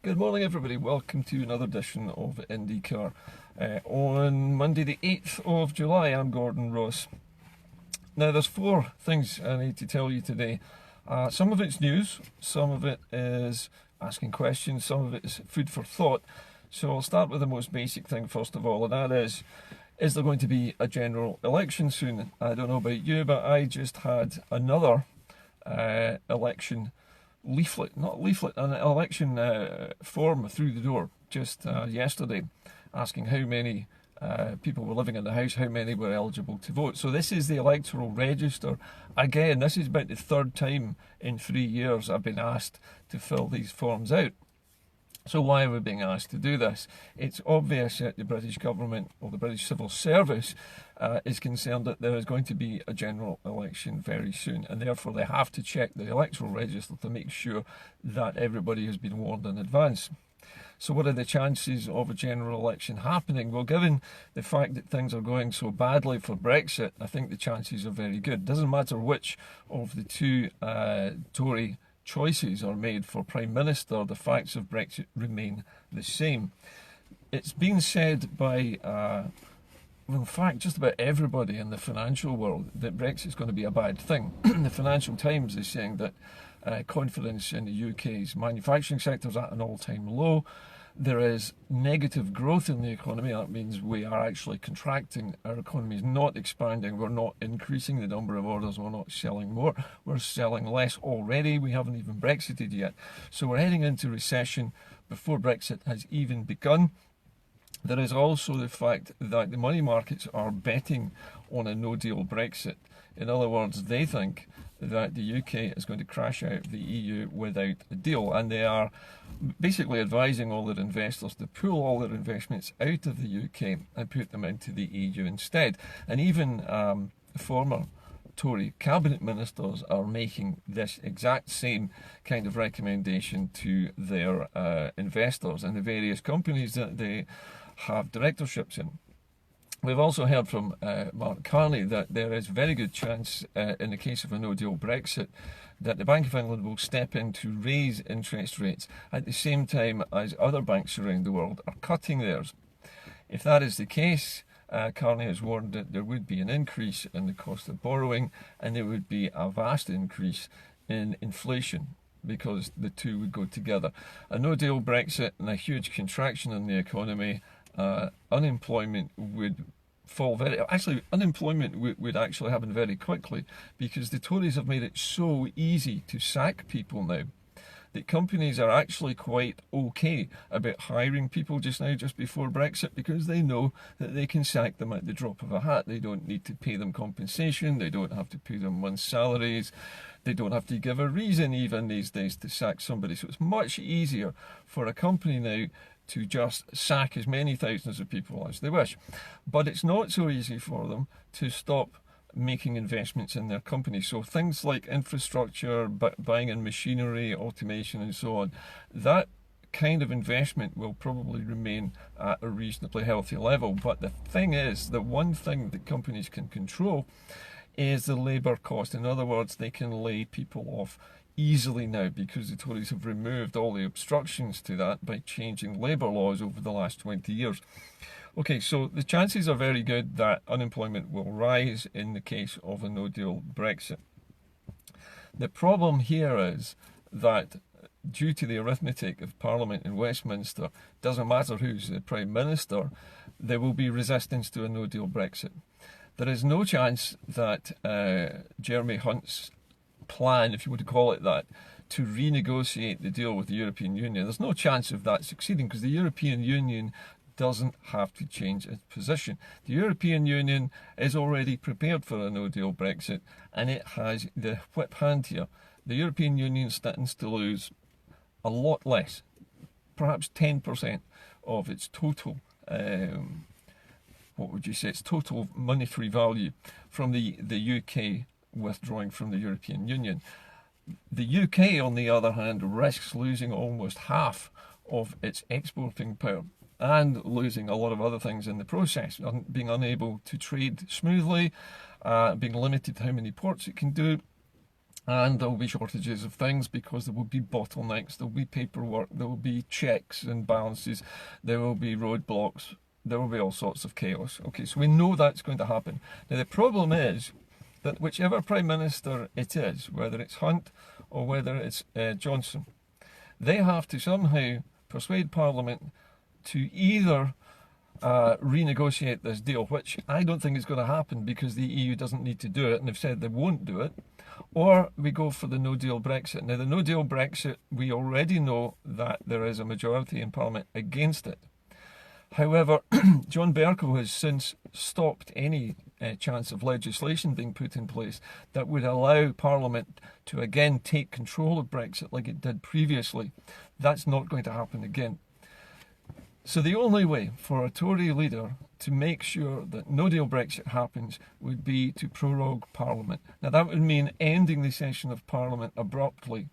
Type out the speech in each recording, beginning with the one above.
Good morning, everybody. Welcome to another edition of IndyCar. On Monday, the 8th of July, I'm Gordon Ross. Now, there's four things I need to tell you today. Some of it's news, some of it is asking questions, some of it is food for thought. So I'll start with the most basic thing first of all, and that is there going to be a general election soon? I don't know about you, but I just had another election an election form through the door just yesterday, asking how many people were living in the house, how many were eligible to vote. So this is the electoral register. Again, this is about the third time in 3 years I've been asked to fill these forms out. So why are we being asked to do this? It's obvious that the British government or the British civil service is concerned that there is going to be a general election very soon, and therefore they have to check the electoral register to make sure that everybody has been warned in advance. So what are the chances of a general election happening? Well, given the fact that things are going so badly for Brexit, I think the chances are very good. It doesn't matter which of the two Tory choices are made for Prime Minister, the facts of Brexit remain the same. It's been said by, in fact, just about everybody in the financial world that Brexit's going to be a bad thing. The Financial Times is saying that confidence in the UK's manufacturing sector is at an all-time low. There is negative growth in the economy. That means we are actually contracting. Our economy is not expanding. We're not increasing the number of orders. We're not selling more. We're selling less already. We haven't even Brexited yet. So we're heading into recession before Brexit has even begun. There is also the fact that the money markets are betting on a no-deal Brexit. In other words, they think that the UK is going to crash out of the EU without a deal, and they are basically advising all their investors to pull all their investments out of the UK and put them into the EU instead. And even former Tory cabinet ministers are making this exact same kind of recommendation to their investors and the various companies that they have directorships in. We've also heard from Mark Carney that there is very good chance in the case of a no-deal Brexit that the Bank of England will step in to raise interest rates at the same time as other banks around the world are cutting theirs. If that is the case, Carney has warned that there would be an increase in the cost of borrowing and there would be a vast increase in inflation, because the two would go together. A no-deal Brexit and a huge contraction in the economy, unemployment would fall unemployment would actually happen very quickly, because the Tories have made it so easy to sack people now that companies are actually quite okay about hiring people just now, just before Brexit, because they know that they can sack them at the drop of a hat. They don't need to pay them compensation, they don't have to pay them month's salaries, they don't have to give a reason even these days to sack somebody. So it's much easier for a company now to just sack as many thousands of people as they wish. But it's not so easy for them to stop making investments in their company. So things like infrastructure, buying in machinery, automation and so on, that kind of investment will probably remain at a reasonably healthy level. But the thing is, the one thing that companies can control is the labour cost. In other words, they can lay people off easily now, because the Tories have removed all the obstructions to that by changing labour laws over the last 20 years. Okay, so the chances are very good that unemployment will rise in the case of a no-deal Brexit. The problem here is that due to the arithmetic of Parliament in Westminster, doesn't matter who's the Prime Minister, there will be resistance to a no-deal Brexit. There is no chance that Jeremy Hunt's plan, if you want to call it that, to renegotiate the deal with the European Union, there's no chance of that succeeding, because the European Union doesn't have to change its position. The European Union is already prepared for a no-deal Brexit, and it has the whip hand here. The European Union stands to lose a lot less, perhaps 10% of its total its total monetary value from the UK withdrawing from the European Union. The UK, on the other hand, risks losing almost half of its exporting power and losing a lot of other things in the process, being unable to trade smoothly, being limited to how many ports it can do, And there will be shortages of things because there will be bottlenecks, there will be paperwork, there will be checks and balances, there will be roadblocks, there will be all sorts of chaos. Okay, so we know that's going to happen. Now the problem is that whichever Prime Minister it is, whether it's Hunt or whether it's Johnson, they have to somehow persuade Parliament to either renegotiate this deal, which I don't think is going to happen because the EU doesn't need to do it and they've said they won't do it, or we go for the no-deal Brexit. Now, the no-deal Brexit, we already know that there is a majority in Parliament against it. However, John Bercow has since stopped any chance of legislation being put in place that would allow Parliament to again take control of Brexit like it did previously. That's not going to happen again. So the only way for a Tory leader to make sure that no deal Brexit happens would be to prorogue Parliament. Now that would mean ending the session of Parliament abruptly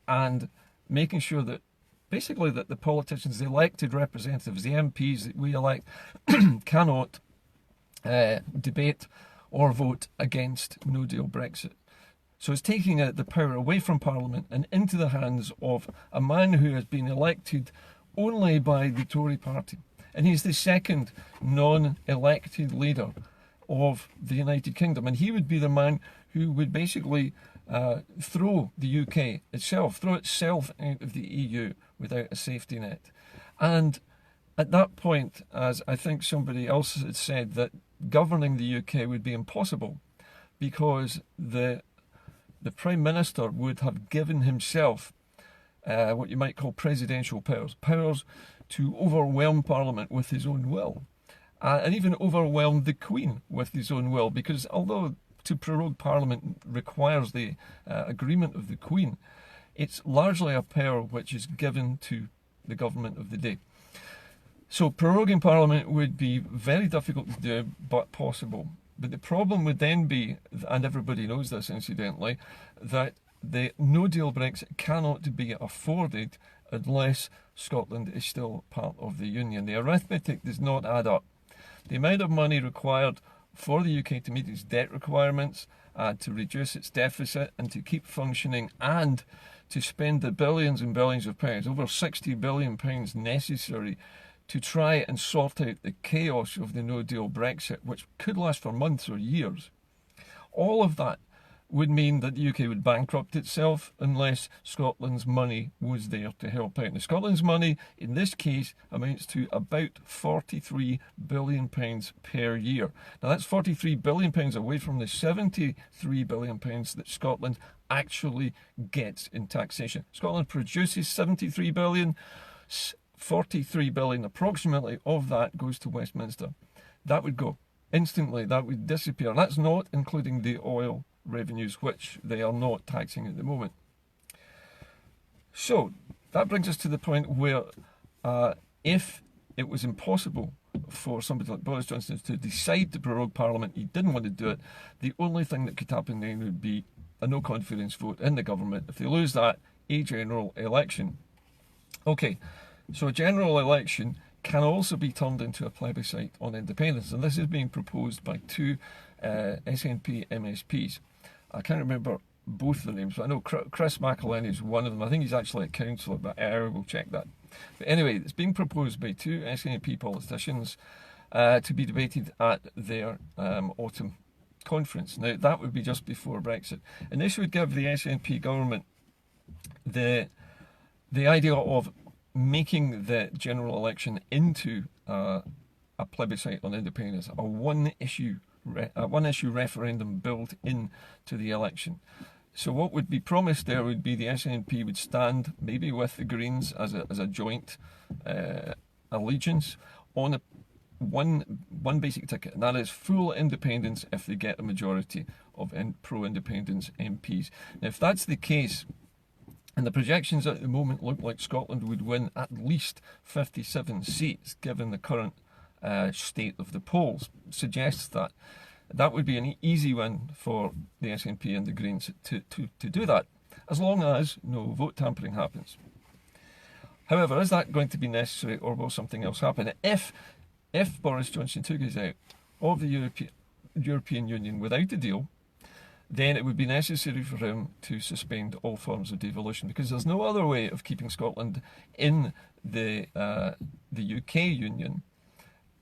and making sure that basically that the politicians, the elected representatives, the MPs that we elect cannot debate or vote against no deal Brexit. So it's taking the power away from Parliament and into the hands of a man who has been elected only by the Tory party. And he's the second non-elected leader of the United Kingdom. And he would be the man who would basically throw the UK itself, throw itself out of the EU without a safety net. And at that point, as I think somebody else had said, that governing the UK would be impossible because the Prime Minister would have given himself what you might call presidential powers, powers to overwhelm Parliament with his own will, and even overwhelm the Queen with his own will, because although to prorogue Parliament requires the agreement of the Queen, it's largely a power which is given to the government of the day. So proroguing Parliament would be very difficult to do, but possible. But the problem would then be, and everybody knows this incidentally, that the no-deal Brexit cannot be afforded unless Scotland is still part of the Union. The arithmetic does not add up. The amount of money required for the UK to meet its debt requirements, to reduce its deficit and to keep functioning, and to spend the billions and billions of pounds, over £60 billion necessary to try and sort out the chaos of the no-deal Brexit, which could last for months or years. All of that would mean that the UK would bankrupt itself unless Scotland's money was there to help out. Now, Scotland's money, in this case, amounts to about £43 billion per year. Now, that's £43 billion away from the £73 billion that Scotland actually gets in taxation. Scotland produces £73 billion, 43 billion approximately of that goes to Westminster. That would go instantly, that would disappear. That's not including the oil revenues, which they are not taxing at the moment. So that brings us to the point where if it was impossible for somebody like Boris Johnson to decide to prorogue Parliament, he didn't want to do it, the only thing that could happen then would be a no confidence vote in the government. If they lose that, a general election. Okay, so a general election can also be turned into a plebiscite on independence, and this is being proposed by two SNP MSPs. I can't remember both the names, but I know Chris McElhenney is one of them. I think he's actually a councillor, but I will check that. But anyway, it's being proposed by two SNP politicians to be debated at their autumn conference. Now, that would be just before Brexit, and this would give the SNP government the idea of making the general election into a plebiscite on independence, a one-issue referendum built into the election. So what would be promised there would be the SNP would stand maybe with the Greens as a joint allegiance on one basic ticket, and that is full independence if they get a majority of pro-independence MPs. Now, if that's the case, and the projections at the moment look like Scotland would win at least 57 seats, given the current state of the polls, suggests that that would be an easy win for the SNP and the Greens to do that, as long as no vote tampering happens. However, is that going to be necessary, or will something else happen? If Boris Johnson took us out of the European Union without a deal, then it would be necessary for him to suspend all forms of devolution, because there's no other way of keeping Scotland in the UK Union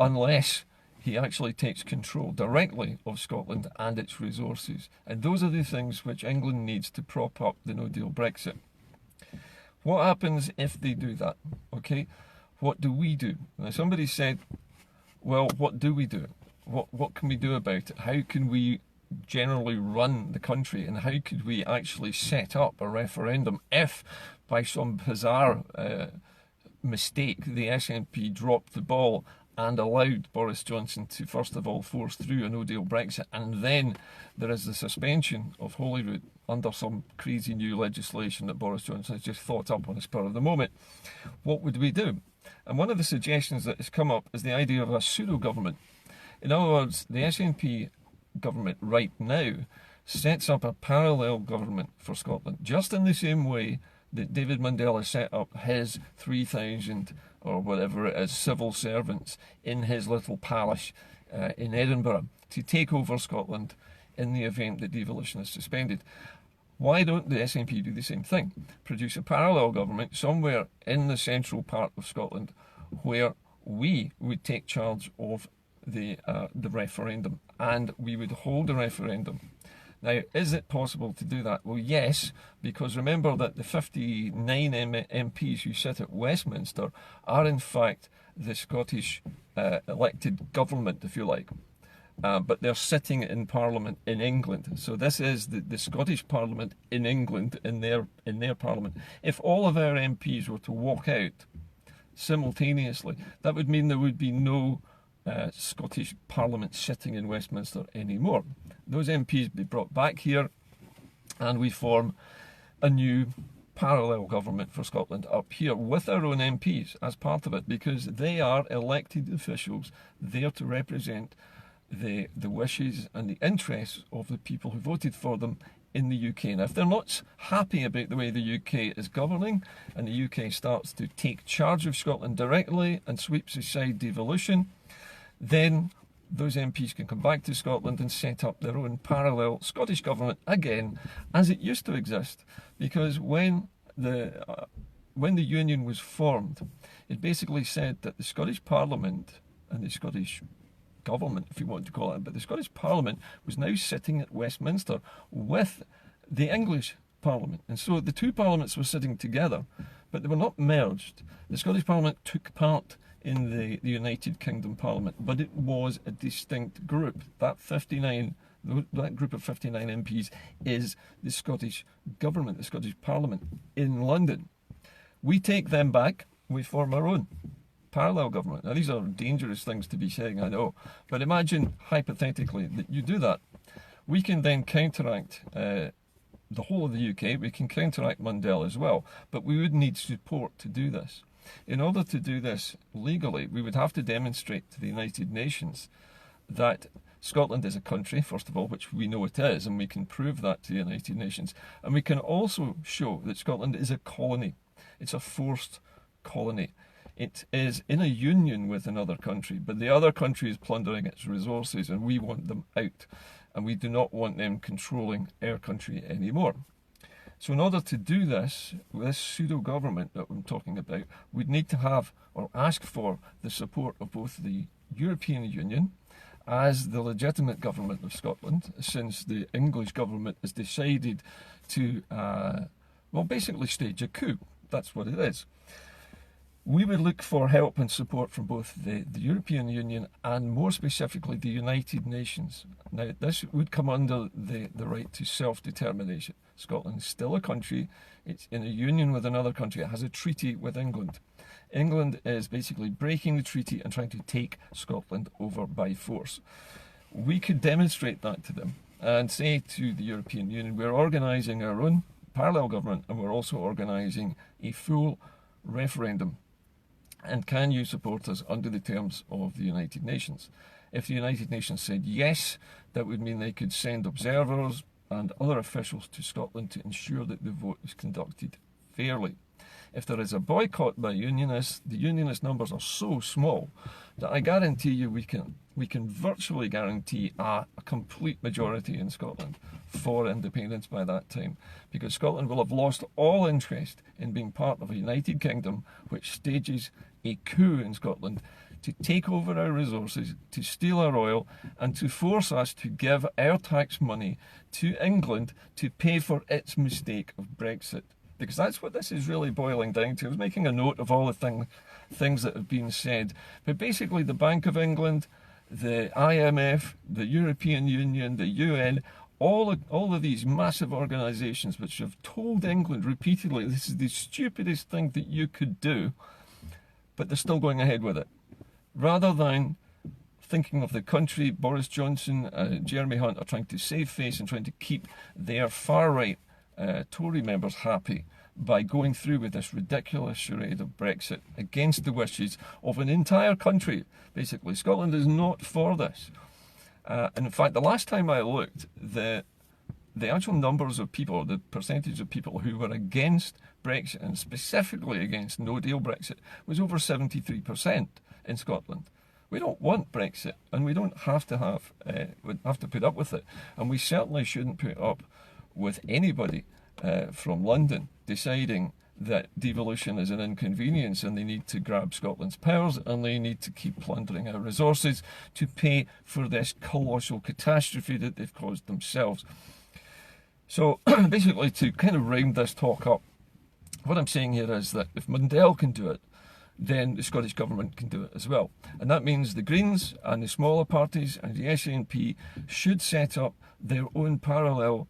unless he actually takes control directly of Scotland and its resources. And those are the things which England needs to prop up the no-deal Brexit. What happens if they do that? Okay, what do we do? Now, somebody said, well, what do we do? What can we do about it? How can we generally run the country, and how could we actually set up a referendum if, by some bizarre mistake, the SNP dropped the ball and allowed Boris Johnson to first of all force through a no-deal Brexit, and then there is the suspension of Holyrood under some crazy new legislation that Boris Johnson has just thought up on the spur of the moment? What would we do? And one of the suggestions that has come up is the idea of a pseudo-government. In other words, the SNP government right now sets up a parallel government for Scotland, just in the same way that David Mandela set up his 3,000 or whatever it is civil servants in his little palace in Edinburgh to take over Scotland in the event that devolution is suspended. Why don't the SNP do the same thing? Produce a parallel government somewhere in the central part of Scotland where we would take charge of the referendum, and we would hold a referendum. Now, is it possible to do that? Well, yes, because remember that the 59 MPs who sit at Westminster are in fact the Scottish elected government, if you like. But they're sitting in Parliament in England. So this is the Scottish Parliament in England, in their Parliament. If all of our MPs were to walk out simultaneously, that would mean there would be no Scottish Parliament sitting in Westminster anymore. Those MPs be brought back here, and we form a new parallel government for Scotland up here with our own MPs as part of it, because they are elected officials there to represent the wishes and the interests of the people who voted for them in the UK. Now, if they're not happy about the way the UK is governing, and the UK starts to take charge of Scotland directly and sweeps aside devolution, then those MPs can come back to Scotland and set up their own parallel Scottish government again, as it used to exist. Because when the Union was formed, it basically said that the Scottish Parliament and the Scottish government, if you want to call it, but the Scottish Parliament was now sitting at Westminster with the English Parliament. And so the two parliaments were sitting together, but they were not merged. The Scottish Parliament took part in the United Kingdom Parliament, but it was a distinct group. That group of 59 MPs is the Scottish government, the Scottish Parliament in London. We take them back, we form our own parallel government. Now, these are dangerous things to be saying, I know, but imagine hypothetically that you do that. We can then counteract the whole of the UK, we can counteract Mandela as well, but we would need support to do this. In order to do this legally, we would have to demonstrate to the United Nations that Scotland is a country, first of all, which we know it is, and we can prove that to the United Nations. And we can also show that Scotland is a colony. It's a forced colony. It is in a union with another country, but the other country is plundering its resources, and we want them out. And we do not want them controlling our country anymore. So in order to do this pseudo-government that I'm talking about, we'd need to have or ask for the support of both the European Union as the legitimate government of Scotland, since the English government has decided to, basically stage a coup. That's what it is. We would look for help and support from both the European Union and more specifically the United Nations. Now, this would come under the right to self-determination. Scotland is still a country. It's in a union with another country. It has a treaty with England. England is basically breaking the treaty and trying to take Scotland over by force. We could demonstrate that to them and say to the European Union, we're organising our own parallel government, and we're also organising a full referendum. And can you support us under the terms of the United Nations? If the United Nations said yes, that would mean they could send observers and other officials to Scotland to ensure that the vote is conducted fairly. if there is a boycott by unionists, the unionist numbers are so small that I guarantee you we can virtually guarantee a complete majority in Scotland for independence by that time, because Scotland will have lost all interest in being part of a United Kingdom which stages a coup in Scotland to take over our resources, to steal our oil, and to force us to give our tax money to England to pay for its mistake of Brexit. Because that's what this is really boiling down to. I was making a note of all the things that have been said. But basically the Bank of England, the IMF, the European Union, the UN, all of these massive organisations which have told England repeatedly this is the stupidest thing that you could do, but they're still going ahead with it. Rather than thinking of the country, Boris Johnson, Jeremy Hunt are trying to save face and trying to keep their far-right Tory members happy by going through with this ridiculous charade of Brexit against the wishes of an entire country. Basically, Scotland is not for this. And in fact, the last time I looked, the actual numbers of people, the percentage of people who were against Brexit, and specifically against no-deal Brexit, was over 73% in Scotland. We don't want Brexit, and we don't have to put up with it. And we certainly shouldn't put up with anybody from London deciding that devolution is an inconvenience and they need to grab Scotland's powers and they need to keep plundering our resources to pay for this colossal catastrophe that they've caused themselves. So basically, to kind of round this talk up, what I'm saying here is that if Mundell can do it, then the Scottish Government can do it as well. And that means the Greens and the smaller parties and the SNP should set up their own parallel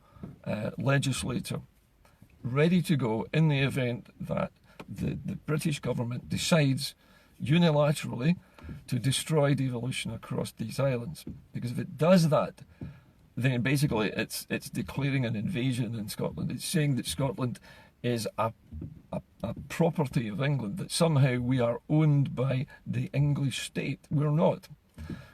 legislature, ready to go in the event that the British government decides unilaterally to destroy devolution across these islands. Because if it does that, then basically it's declaring an invasion in Scotland. It's saying that Scotland is a property of England, that somehow we are owned by the English state. We're not.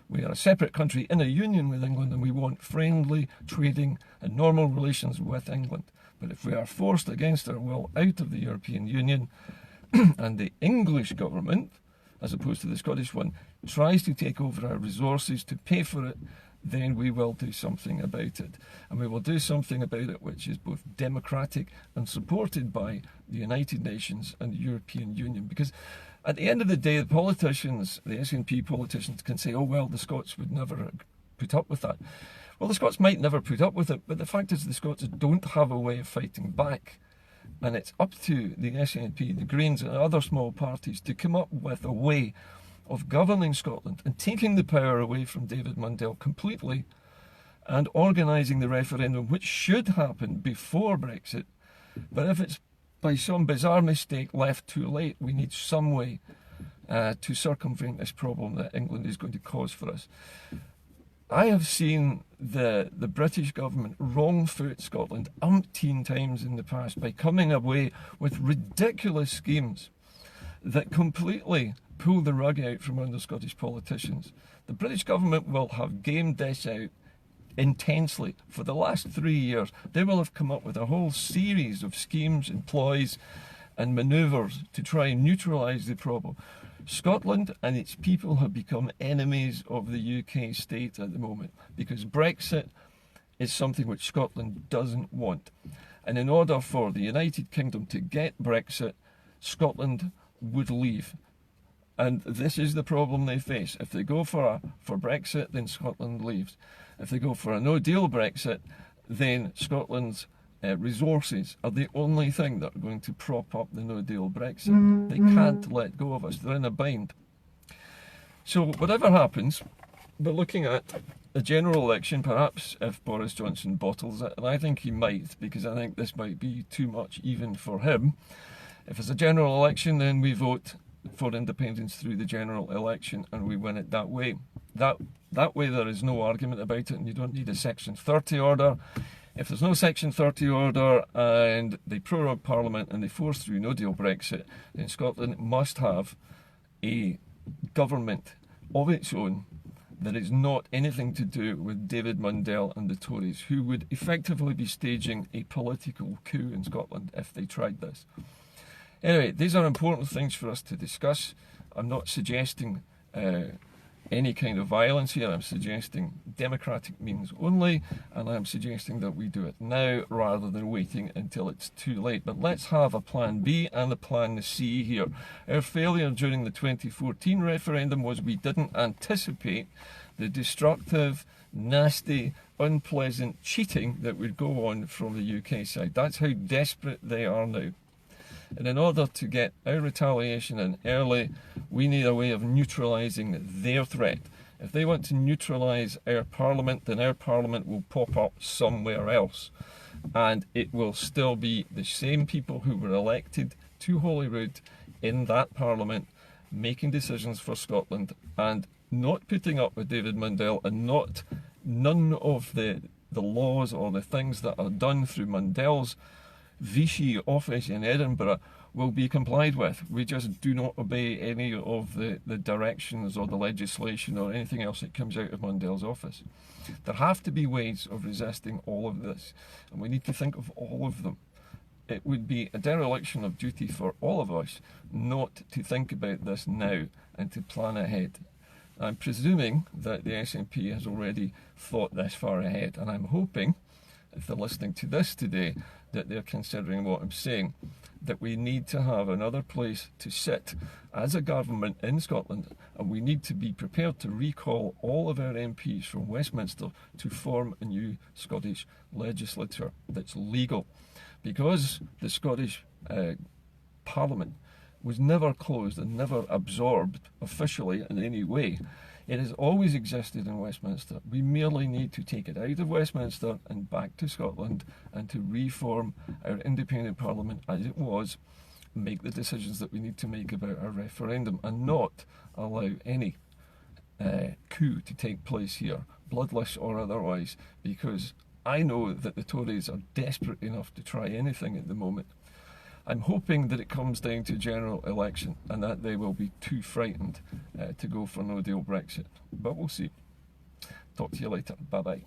We are a separate country in a union with England, and we want friendly trading and normal relations with England. But if we are forced against our will out of the European Union, and the English government, as opposed to the Scottish one, tries to take over our resources to pay for it, then we will do something about it. And we will do something about it which is both democratic and supported by the United Nations and the European Union. Because at the end of the day, the politicians, the SNP politicians, can say, oh, well, the Scots would never put up with that. Well, the Scots might never put up with it, but the fact is the Scots don't have a way of fighting back. And it's up to the SNP, the Greens and other small parties to come up with a way of governing Scotland and taking the power away from David Mundell completely and organising the referendum, which should happen before Brexit. But if it's by some bizarre mistake left too late, we need some way to circumvent this problem that England is going to cause for us. I have seen the British government wrong foot Scotland umpteen times in the past by coming away with ridiculous schemes that completely pull the rug out from under Scottish politicians. The British government will have gamed this out intensely for the last 3 years. They will have come up with a whole series of schemes and ploys and manoeuvres to try and neutralise the problem. Scotland and its people have become enemies of the UK state at the moment because Brexit is something which Scotland doesn't want. And in order for the United Kingdom to get Brexit, Scotland would leave. And this is the problem they face. If they go for Brexit, then Scotland leaves. If they go for a no-deal Brexit, then Scotland's resources are the only thing that are going to prop up the no-deal Brexit. They can't let go of us. They're in a bind. So whatever happens, we're looking at a general election, perhaps if Boris Johnson bottles it, and I think he might, because I think this might be too much even for him. If it's a general election, then we vote for independence through the general election and we win it that way. That way there is no argument about it, and you don't need a Section 30 order. If there's no Section 30 order and they prorogue Parliament and they force through no-deal Brexit, then Scotland must have a government of its own that is not anything to do with David Mundell and the Tories, who would effectively be staging a political coup in Scotland if they tried this. Anyway, these are important things for us to discuss. I'm not suggesting any kind of violence here. I'm suggesting democratic means only, and I'm suggesting that we do it now rather than waiting until it's too late. But let's have a plan B and a plan C here. Our failure during the 2014 referendum was we didn't anticipate the destructive, nasty, unpleasant cheating that would go on from the UK side. That's how desperate they are now. And in order to get our retaliation in early, we need a way of neutralising their threat. If they want to neutralise our parliament, then our parliament will pop up somewhere else. And it will still be the same people who were elected to Holyrood in that parliament making decisions for Scotland and not putting up with David Mundell, and none of the laws or the things that are done through Mundell's Vichy office in Edinburgh will be complied with. We just do not obey any of the directions or the legislation or anything else that comes out of Mundell's office. There have to be ways of resisting all of this, and we need to think of all of them. It would be a dereliction of duty for all of us not to think about this now and to plan ahead. I'm presuming that the SNP has already thought this far ahead, and I'm hoping, if they're listening to this today, that they're considering what I'm saying, that we need to have another place to sit as a government in Scotland, and we need to be prepared to recall all of our MPs from Westminster to form a new Scottish legislature that's legal. Because the Scottish Parliament was never closed and never absorbed officially in any way, it has always existed in Westminster. We merely need to take it out of Westminster and back to Scotland and to reform our independent parliament as it was, make the decisions that we need to make about our referendum, and not allow any coup to take place here, bloodless or otherwise, because I know that the Tories are desperate enough to try anything at the moment. I'm hoping that it comes down to general election and that they will be too frightened to go for no deal Brexit. But we'll see. Talk to you later. Bye bye.